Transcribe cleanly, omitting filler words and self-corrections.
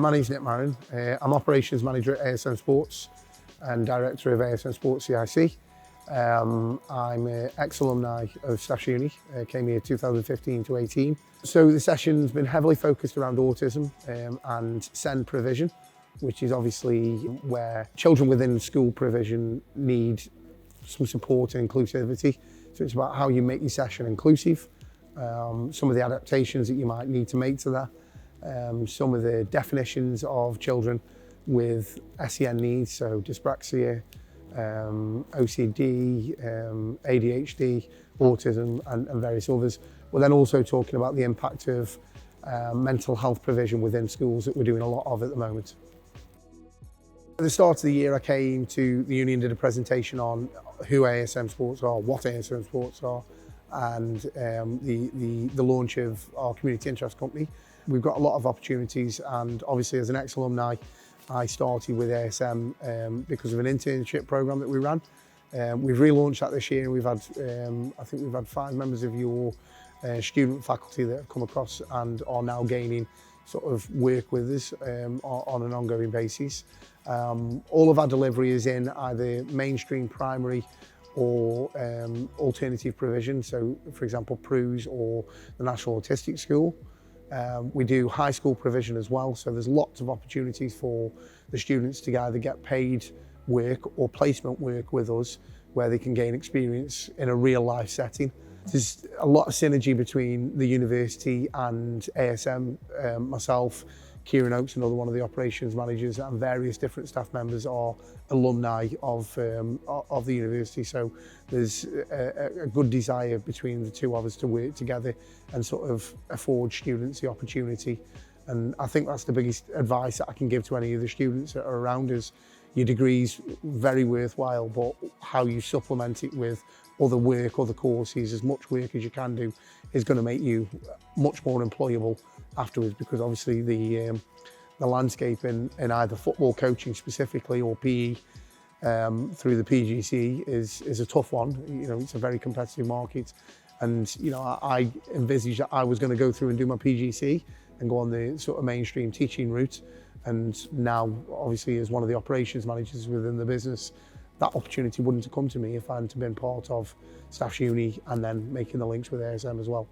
My name's Marren. I'm Operations Manager at ASM Sports and Director of ASM Sports CIC. I'm an ex-alumni of Staffordshire Uni, came here 2015 to 18. So the session's been heavily focused around autism and SEN provision, which is obviously where children within school provision need some support and inclusivity. So it's about how you make your session inclusive, some of the adaptations that you might need to make to that, some of the definitions of children with SEN needs, so dyspraxia, OCD, ADHD, autism and various others. We're then also talking about the impact of mental health provision within schools that we're doing a lot of at the moment. At the start of the year I came to the uni and did a presentation on who ASM Sports are, what ASM Sports are, and the launch of our community interest company. We've got a lot of opportunities, and obviously as an ex-alumni I started with ASM because of an internship program that we ran. We've relaunched that this year, and we've had, I think we've had 5 members of your student faculty that have come across and are now gaining sort of work with us on an ongoing basis. All of our delivery is in either mainstream primary or alternative provision, so for example PRUs or the National Autistic School. We do high school provision as well, so there's lots of opportunities for the students to either get paid work or placement work with us where they can gain experience in a real life setting. There's a lot of synergy between the university and ASM. Myself, Kieran Oakes, another one of the operations managers, and various different staff members are alumni of the university. So there's a good desire between the two of us to work together and sort of afford students the opportunity. And I think that's the biggest advice that I can give to any of the students that are around us. Your degree's very worthwhile, but how you supplement it with other work, other courses, as much work as you can do is going to make you much more employable afterwards, because obviously the landscape in either football coaching specifically or PE through the PGC is a tough one. You know, it's a very competitive market, and you know, I envisaged that I was going to go through and do my PGC and go on the sort of mainstream teaching route, and now obviously as one of the operations managers within the business, that opportunity wouldn't have come to me if I hadn't been part of Staffordshire Uni and then making the links with ASM as well.